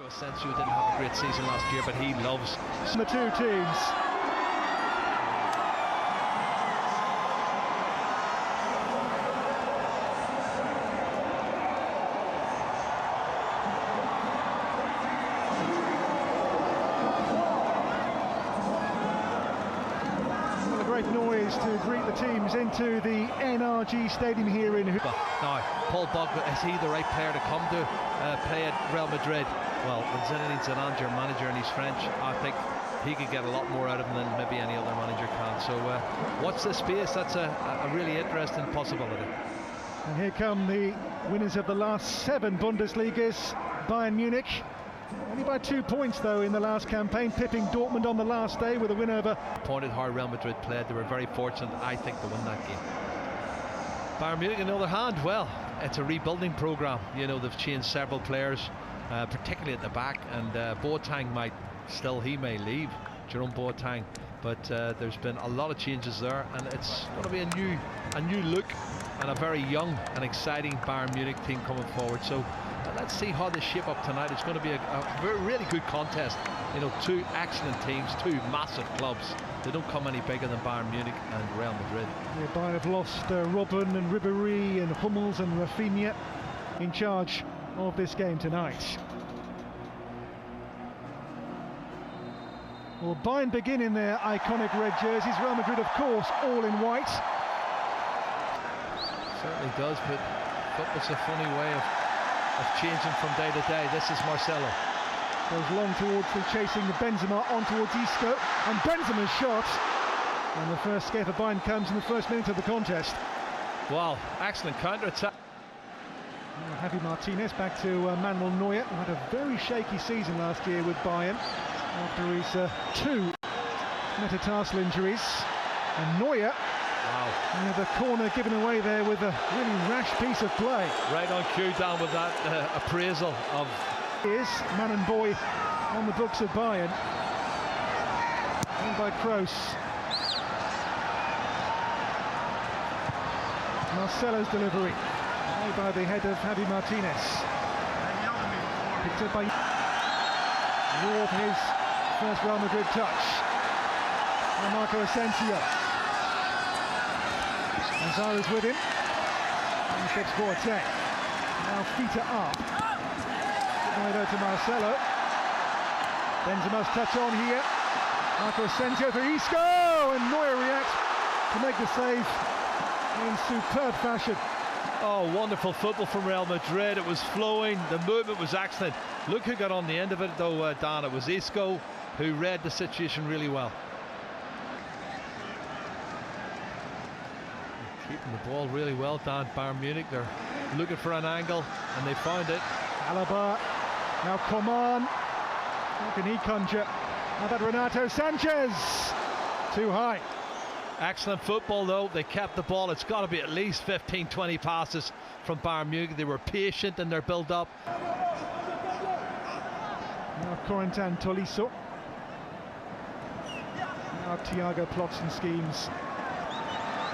Asensio didn't have a great season last year, but he loves the two teams. Well, a great noise to greet the teams into the NRG stadium here in. Now, Paul Pogba, is he the right player to come to play at Real Madrid? Well, when Zinedine Zidane's your manager and he's French, I think he could get a lot more out of him than maybe any other manager can. So watch this space. That's a really interesting possibility. And here come the winners of the last 7 Bundesligas, Bayern Munich. Only by 2 points though in the last campaign, pipping Dortmund on the last day with a win over. Pointed how Real Madrid played. They were very fortunate, I think, to win that game. Bayern Munich, on the other hand, well, it's a rebuilding programme. You know, they've changed several players, particularly at the back, and Boateng he may leave, Jerome Boateng, but there's been a lot of changes there, and it's going to be a new look and a very young and exciting Bayern Munich team coming forward. So let's see how they shape up tonight. It's going to be a really good contest. You know, 2 excellent teams, 2 massive clubs. They don't come any bigger than Bayern Munich and Real Madrid. Yeah, Bayern have lost Robben and Ribéry and Hummels and Rafinha in charge of this game tonight. Well, Bayern begin in their iconic red jerseys. Real Madrid, of course, all in white. Certainly does, but football's a funny way of changing from day to day. This is Marcelo. Goes long towards the chasing the Benzema on towards Isco, and Benzema's shot. And the first scare for Bayern comes in the first minute of the contest. Wow, excellent counter-attack. Javi Martinez back to Manuel Neuer, who had a very shaky season last year with Bayern after his 2 metatarsal injuries. And Neuer, wow, the corner given away there with a really rash piece of play. Right on cue, down with that appraisal of... Is man and boy on the books of Bayern. And by Kroos. Marcelo's delivery. Made by the head of Javi Martinez. Picked up by Raw for his first Real Madrid touch. And Marco Asensio. Azara's with him. And steps Boateng. Now feet are up. Right over to Marcelo. Benzema's touch on here. Marco Asensio to Isco, and Neuer reacts to make the save in superb fashion. Oh, wonderful football from Real Madrid. It was flowing, the movement was excellent. Look who got on the end of it though, Dan. It was Isco who read the situation really well. Keeping the ball really well, Dan. Bayern Munich, they're looking for an angle and they found it. Alaba. Now Coman, how can he conjure? How about Renato Sanchez? Too high. Excellent football though, they kept the ball. It's got to be at least 15-20 passes from Bayern Munich. They were patient in their build-up. Now Corentin Tolisso. Now Thiago plots and schemes.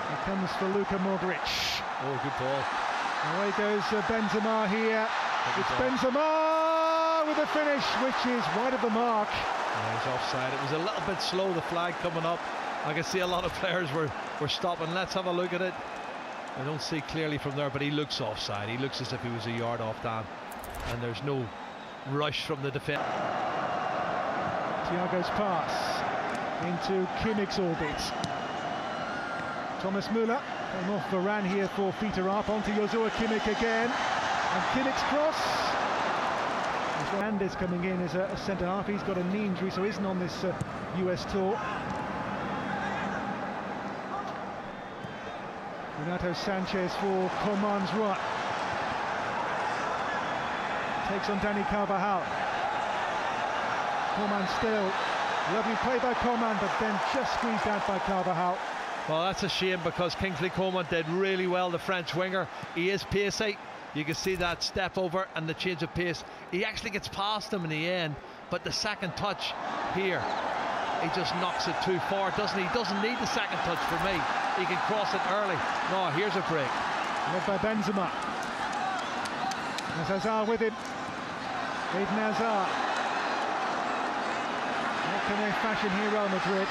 Here comes for Luka Modric. Oh, good ball. Away goes Benzema here. It's Benzema with the finish, which is wide of the mark. Yeah, he's offside. It was a little bit slow, the flag coming up. I can see a lot of players were stopping. Let's have a look at it. I don't see clearly from there, but he looks offside. He looks as if he was a yard off, Dan. And there's no rush from the defence. Thiago's pass into Kimmich's orbit. Thomas Müller came off Varane here for Peter Arp onto Joshua Kimmich again. And Kimmich's cross. Hernandez coming in as a centre-half. He's got a knee injury, so isn't on this US tour. Renato Sanchez for Coman's run. Takes on Dani Carvajal. Coman still. Lovely play by Coman, but then just squeezed out by Carvajal. Well, that's a shame because Kingsley Coman did really well, the French winger. He is pacey. You can see that step over and the change of pace. He actually gets past him in the end, but the second touch here, he just knocks it too far, doesn't he? He doesn't need the second touch for me. He can cross it early. No, here's a break. Led by Benzema. There's Hazard with him. Eden Hazard. What can they fashion here, Real Madrid?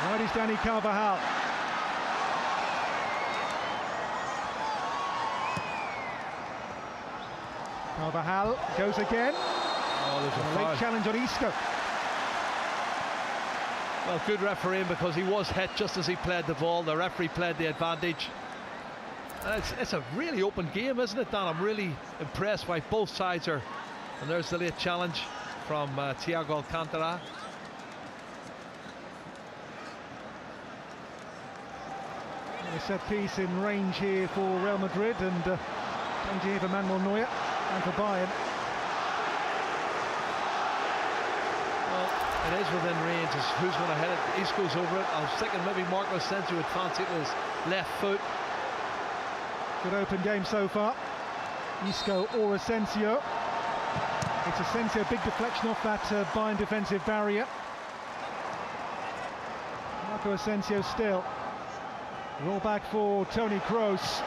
Right is Dani Carvajal. Carvajal goes again. Oh, there's a late challenge on Isco. Well, good refereeing, because he was hit just as he played the ball. The referee played the advantage. It's a really open game, isn't it, Dan? I'm really impressed by both sides are. And there's the late challenge from Thiago Alcantara. A set piece in range here for Real Madrid, and danger here for Manuel Neuer and for Bayern. Well, it is within range. It's who's going to hit it. Isco's over it. I was thinking maybe Marco Asensio would fancy it with his left foot. Good open game so far. Isco or Asensio. It's Asensio, big deflection off that Bayern defensive barrier. Marco Asensio still. Roll back for Toni Kroos.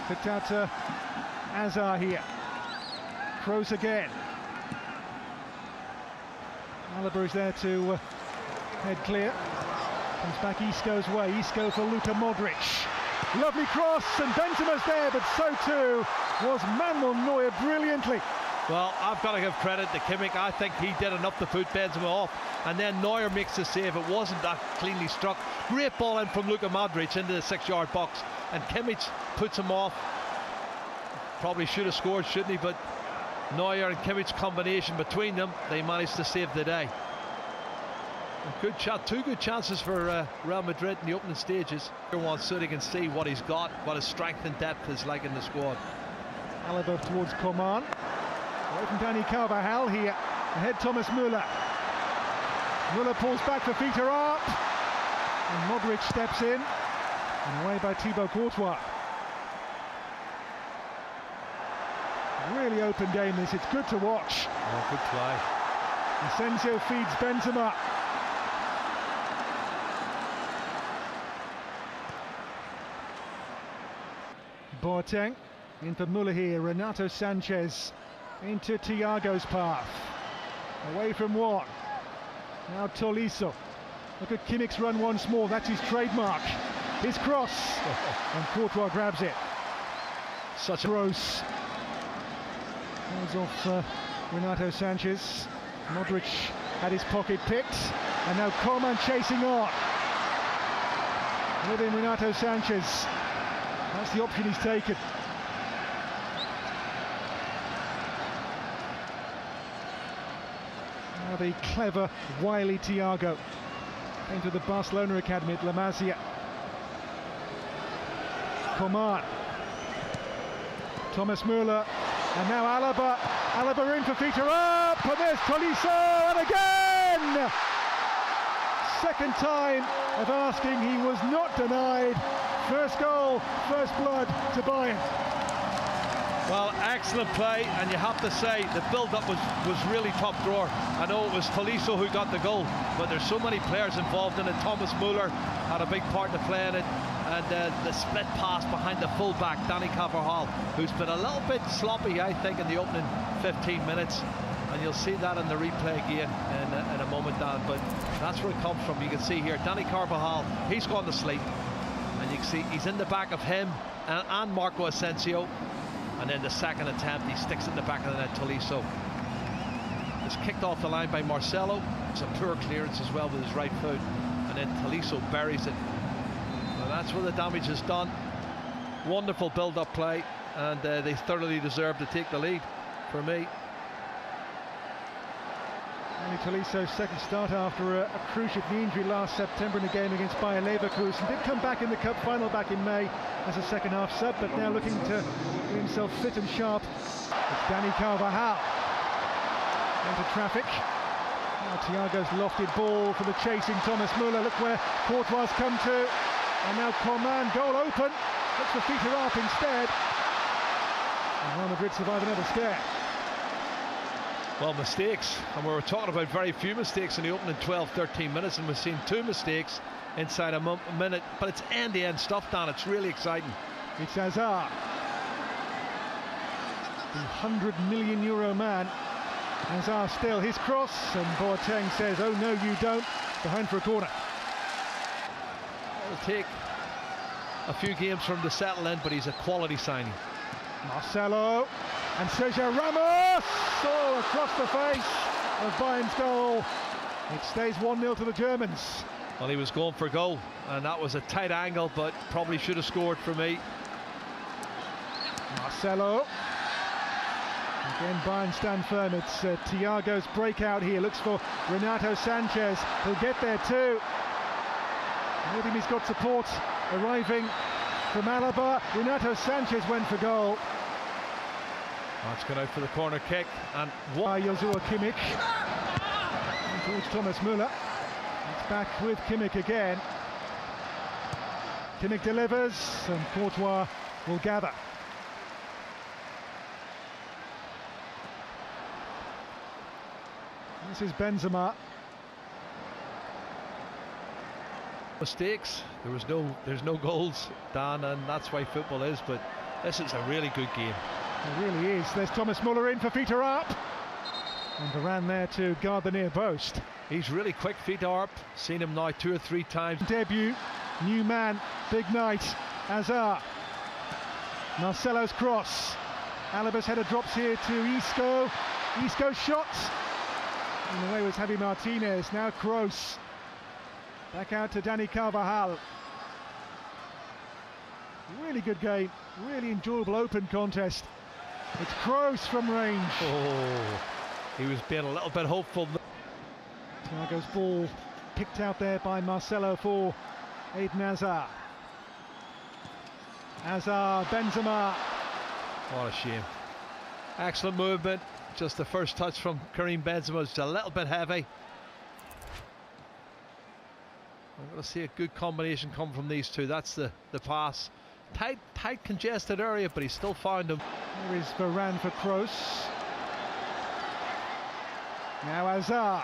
Picked out to Hazard here. Kroos again. Alaba is there to head clear. Comes back Isco's way. Isco for Luka Modric. Lovely cross, and Benzema's there, but so too was Manuel Neuer brilliantly. Well, I've got to give credit to Kimmich. I think he did enough to put Benzema off, and then Neuer makes the save. It wasn't that cleanly struck. Great ball in from Luka Modric into the 6-yard box, and Kimmich puts him off. Probably should have scored, shouldn't he? But Neuer and Kimmich's combination between them, they managed to save the day. Good shot, two good chances for Real Madrid in the opening stages. Everyone so they can see what he's got, what his strength and depth is like in the squad. Alaba towards Coman. Away from Dani Carvajal here. Ahead Thomas Müller. Müller pulls back for feet are up. And Modric steps in. And away by Thibaut Courtois. Really open game this. It's good to watch. Oh, good try. Asensio feeds Benzema. Boateng in for Müller here. Renato Sanchez into Thiago's path. Away from one. Now Tolisso. Look at Kimmich's run once more. That's his trademark. His cross. And Courtois grabs it. Such a Gross. Hands off Renato Sanchez. Modric had his pocket picked. And now Coman chasing on. Within Renato Sanchez. That's the option he's taken. Now the clever, wily Thiago. Came to the Barcelona academy at La Masia. Coman. Thomas Müller. And now Alaba. Alaba in for feet are up. And there's Tolisso. And again! Second time of asking, he was not denied. First goal, first blood to Bayern. Well, excellent play, and you have to say the build-up was really top drawer. I know it was Tolisso who got the goal, but there's so many players involved in it. Thomas Müller had a big part to play in it, and the split pass behind the full-back, Dani Carvajal, who's been a little bit sloppy, I think, in the opening 15 minutes. And you'll see that in the replay again in a moment, Dan, but that's where it comes from. You can see here, Dani Carvajal, he's gone to sleep. And you can see he's in the back of him and Marco Asensio. And then the second attempt, he sticks it in the back of the net, Tolisso. It's kicked off the line by Marcelo. It's a poor clearance as well with his right foot. And then Tolisso buries it. Well, that's where the damage is done. Wonderful build-up play. And they thoroughly deserve to take the lead for me. Tolisso's second start after a cruciate knee injury last September in a game against Bayer Leverkusen. Did come back in the cup final back in May as a second half sub, but now looking to get himself fit and sharp. It's Dani Carvajal into traffic. Now Thiago's lofted ball for the chasing Thomas Müller. Look where Courtois come to. And now Coman, goal open. Looks for feet are up instead. And Real Madrid survive another scare. Well, mistakes, and we were talking about very few mistakes in the opening 12-13 minutes, and we've seen two mistakes inside a minute, but it's end-to-end stuff, Dan. It's really exciting. It's Hazard. The €100 million man. Hazard still, his cross, and Boateng says, oh no you don't, behind for a corner. It'll take a few games for him to settle in, but he's a quality signing. Marcelo, and Sergio Ramos! Oh, across the face of Bayern's goal. It stays 1-0 to the Germans. Well, he was going for goal, and that was a tight angle, but probably should have scored for me. Marcelo. Again, Bayern stand firm. It's Thiago's breakout here. Looks for Renato Sanchez. He'll get there too. With him, he's got support arriving from Alaba. Renato Sanchez went for goal. That's gone out for the corner kick. And what? Joshua Kimmich. Towards Thomas Müller. It's back with Kimmich again. Kimmich delivers, and Courtois will gather. This is Benzema. Mistakes. There's no goals, Dan, and that's why football is. But this is a really good game. It really is. There's Thomas Müller in for feet are up, and Varane there to guard the near post. He's really quick, feet are up. Seen him now 2 or 3 times. Debut, new man, big night. Hazard. Marcelo's cross. Alaba's header drops here to Isco. Isco's shot. And the way was Javi Martinez. Now Kroos. Back out to Dani Carvajal. Really good game. Really enjoyable open contest. It's Kroos from range. Oh, he was being a little bit hopeful. Thiago's ball picked out there by Marcelo for Eden Hazard. Hazard, Benzema. What a shame. Excellent movement. Just the first touch from Karim Benzema was a little bit heavy. I'm going to see a good combination come from these two. That's the pass. Tight congested area, but he still found him. There is Varane for Kroos. Now Hazard.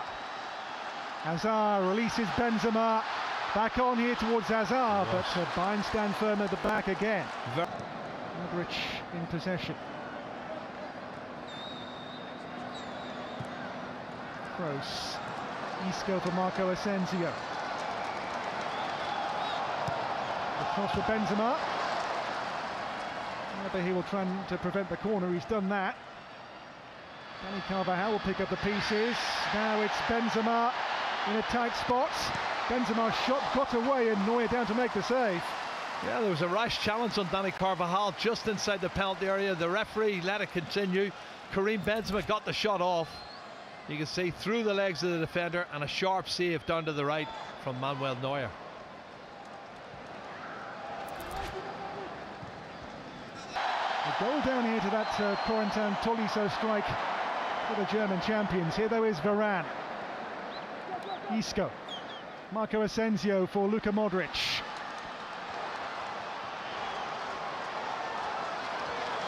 Hazard releases Benzema. Back on here towards Hazard, but Bayern stand firm at the back again. Modric in possession. Kroos. Isco for Marco Asensio. The cross for Benzema. Whether he will try to prevent the corner, he's done that. Dani Carvajal will pick up the pieces. Now it's Benzema in a tight spot. Benzema's shot got away and Neuer down to make the save. Yeah, there was a rash challenge on Dani Carvajal just inside the penalty area. The referee let it continue. Karim Benzema got the shot off. You can see through the legs of the defender, and a sharp save down to the right from Manuel Neuer. A goal down here to that Corentin Tolisso strike for the German champions. Here though is Varane. Isco. Marco Asensio for Luka Modric.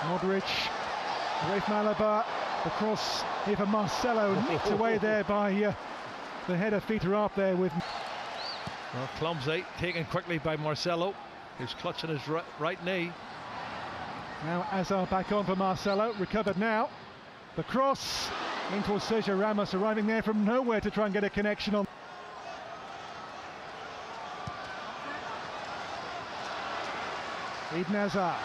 Modric away from Alaba. The cross here for Marcelo, nicked away there by the header. Feet are up there with. Well, clumsy, taken quickly by Marcelo, who's clutching his right knee. Now Hazard back on for Marcelo, recovered now. The cross in towards Sergio Ramos, arriving there from nowhere to try and get a connection on. Eden Hazard.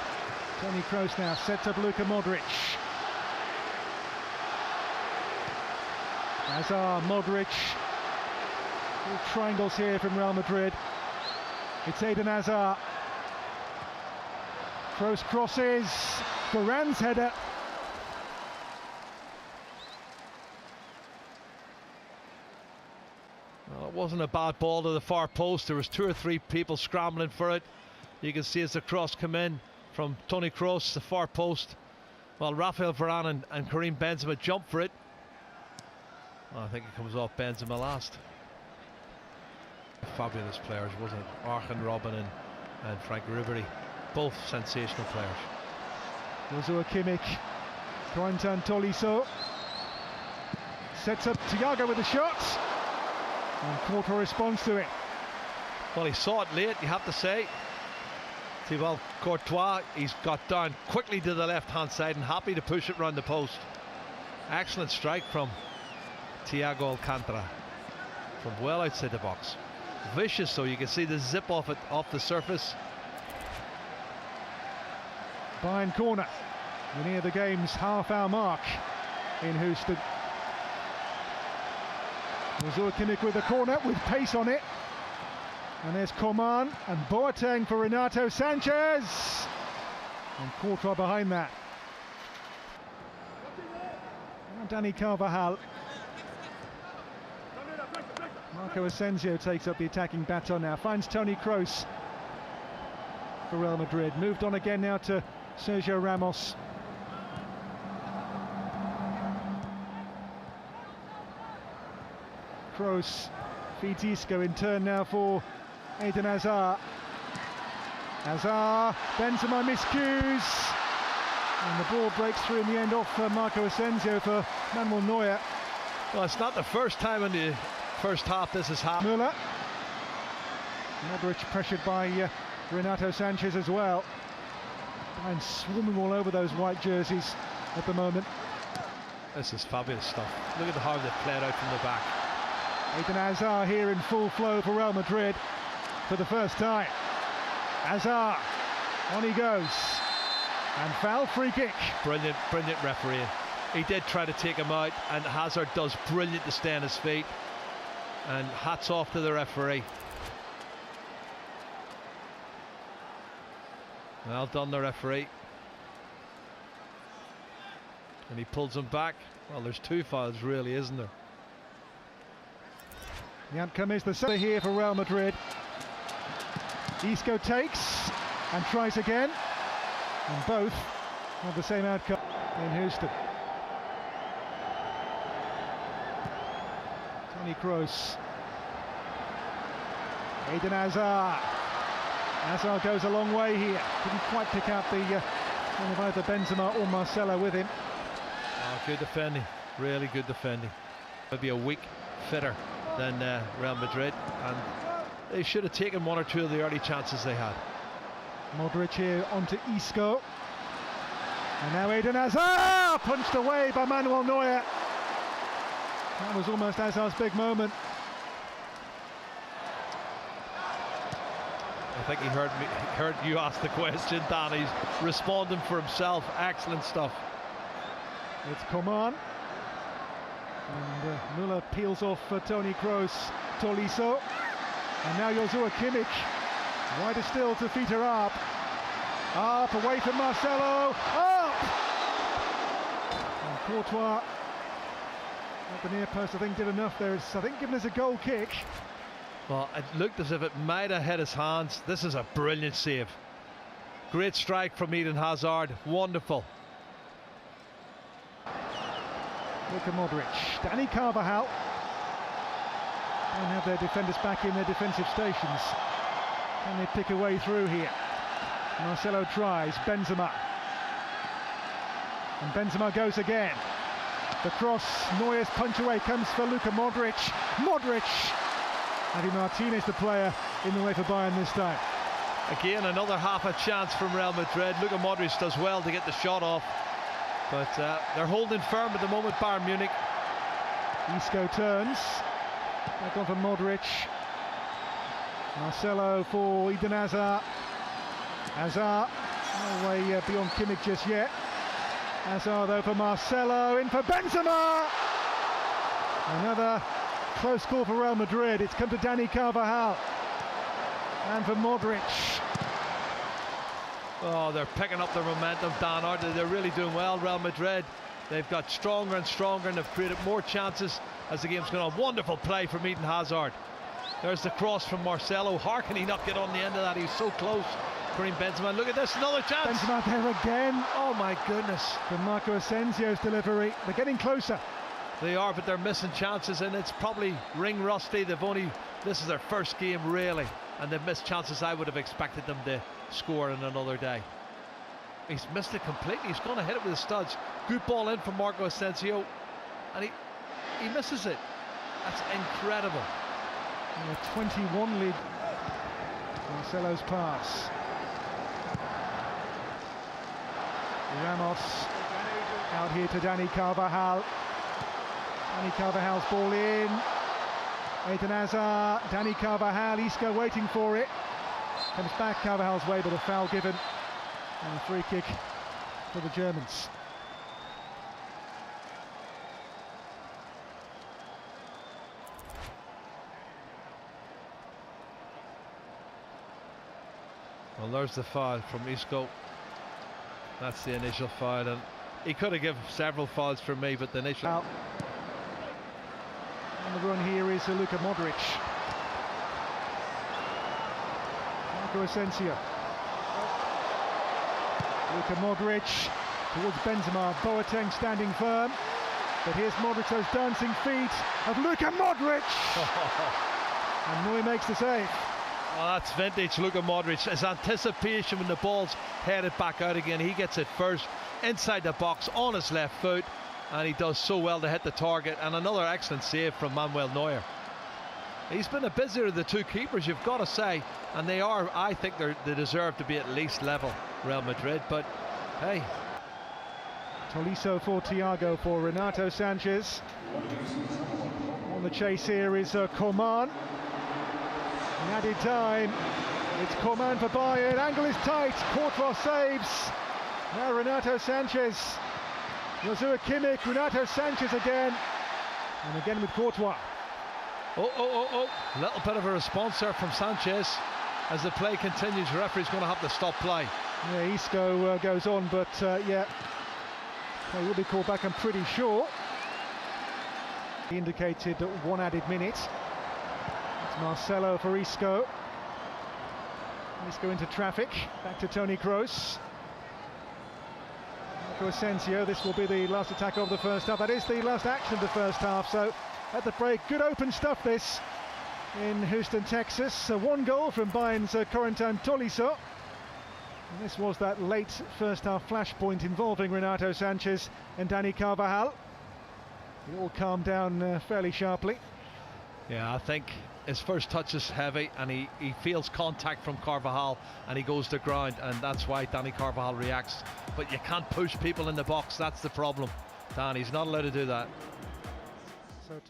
Toni Kroos now sets up Luka Modric. Hazard, Modric. Little triangles here from Real Madrid. It's Eden Hazard. Kroos crosses. Varane's header. Well, it wasn't a bad ball to the far post. There was 2 or 3 people scrambling for it. You can see as the cross come in from Toni Kroos, the far post. Well, Rafael Varane and Karim Benzema jump for it. Well, I think it comes off Benzema last. Fabulous players, wasn't it? Arjen Robben and Frank Ribery, both sensational players. Joshua Kimmich, Corentin Tolisso sets up Thiago with a shot, and Courtois responds to it. Well, he saw it late, you have to say. Thibaut Courtois, he's got down quickly to the left hand side and happy to push it round the post. Excellent strike from Thiago Alcantara from well outside the box. Vicious, so you can see the zip off it off the surface. Bayern corner. We're near the game's half-hour mark in Houston. Joshua Kimmich with the corner with pace on it. And there's Coman and Boateng for Renato Sanchez. And Courtois behind that. Now Dani Carvajal. Marco Asensio takes up the attacking baton now. Finds Toni Kroos for Real Madrid. Moved on again now to Sergio Ramos. Kroos feeds Isco in turn now for Eden Hazard. Hazard, Benzema miscues. And the ball breaks through in the end off Marco Asensio for Manuel Neuer. Well, it's not the first time in the first half this has happened. Müller. Modric pressured by Renato Sanchez as well. And swarming all over those white jerseys at the moment. This is fabulous stuff. Look at how they've played out from the back. Eden Hazard here in full flow for Real Madrid for the first time. Hazard, on he goes. And foul, free kick. Brilliant, brilliant referee. He did try to take him out, and Hazard does brilliant to stay on his feet. And hats off to the referee. Well done, the referee. And he pulls him back. Well, there's two fouls really, isn't there? The outcome is the same here for Real Madrid. Isco takes and tries again. And both have the same outcome in Houston. Toni Kroos. Eden Hazard. Hazard goes a long way here. Couldn't quite pick out the one of either Benzema or Marcelo with him. Oh, good defending. Really good defending. Maybe a week fitter than Real Madrid, and they should have taken one or two of the early chances they had. Modric here onto Isco. And now Eden Hazard, punched away by Manuel Neuer. That was almost Hazard's big moment. I think he heard you ask the question, Dan. He's responding for himself. Excellent stuff. It's Coman. And Müller peels off Toni Kroos, Tolisso. And now Joshua Kimmich. Wider still to Fiete Arp. Arp away from Marcelo. Up! And Courtois at the near post, I think, did enough there. It's, I think, given us a goal kick. Well, it looked as if it might have hit his hands. This is a brilliant save. Great strike from Eden Hazard. Wonderful. Luka Modric. Dani Carvajal. Don't have their defenders back in their defensive stations. Can they pick a way through here? Marcelo tries. Benzema. And Benzema goes again. The cross. Neuer's punch away comes for Luka Modric. Modric. Javi Martinez, the player, in the way for Bayern this time. Again, another half a chance from Real Madrid. Luka Modric does well to get the shot off, but they're holding firm at the moment, Bayern Munich. Isco turns. Back on for Modric. Marcelo for Eden Hazard. Hazard, no way beyond Kimmich just yet. Hazard though for Marcelo, in for Benzema! Another close call for Real Madrid. It's come to Dani Carvajal. And for Modric. Oh, they're picking up their momentum, Dan, aren't they? They're really doing well, Real Madrid. They've got stronger and stronger, and they've created more chances as the game's gone on. Wonderful play from Eden Hazard. There's the cross from Marcelo. How can he not get on the end of that? He's so close. Karim Benzema. Look at this, another chance. Benzema there again. Oh my goodness. For Marco Asensio's delivery. They're getting closer. They are, but they're missing chances, and it's probably ring rusty. This is their first game really, and they've missed chances I would have expected them to score in another day. He's missed it completely. He's going to hit it with his studs. Good ball in from Marco Asensio, and he misses it. That's incredible. And a 21 lead. Marcelo's pass. Ramos out here to Dani Carvajal. Dani Carvajal's ball in. Eden Hazard, Dani Carvajal, Isco waiting for it. Comes back Carvajal's way, but a foul given. And a free kick for the Germans. Well, there's the foul from Isco. That's the initial foul, and he could have given several fouls for me, but the initial... On the run here is Luka Modric. Marco Asensio. Luka Modric towards Benzema. Boateng standing firm. But here's Modric, those dancing feet of Luka Modric! And Neuer makes the save. Oh, that's vintage Luka Modric. His anticipation when the ball's headed back out again. He gets it first inside the box on his left foot, and he does so well to hit the target. And another excellent save from Manuel Neuer. He's been a busier of the two keepers, you've got to say, and they are, I think they deserve to be at least level, Real Madrid, but hey. Tolisso for Thiago for Renato Sanchez. On the chase here is Coman. In added time, it's Coman for Bayern. Angle is tight. Courtois saves. Now Renato Sanchez. Joshua Kimmich, Renato Sanchez again. And again with Courtois. Oh. Little bit of a response there from Sanchez. As the play continues, the referee's going to have to stop play. Yeah, Isco goes on, but yeah, he will be called back, I'm pretty sure. He indicated 1 added minute. It's Marcelo for Isco. Isco into traffic, back to Toni Kroos. Marco Asensio, this will be the last attack of the first half. That is the last action of the first half, so at the break, good open stuff this in Houston, Texas. 1 goal from Bayern's Corentin Tolisso. And this was that late first half flashpoint involving Renato Sanchez and Dani Carvajal. It all calmed down fairly sharply. Yeah, I think his first touch is heavy, and he feels contact from Carvajal, and he goes to ground, and that's why Dani Carvajal reacts. But you can't push people in the box, that's the problem. Dani's not allowed to do that. So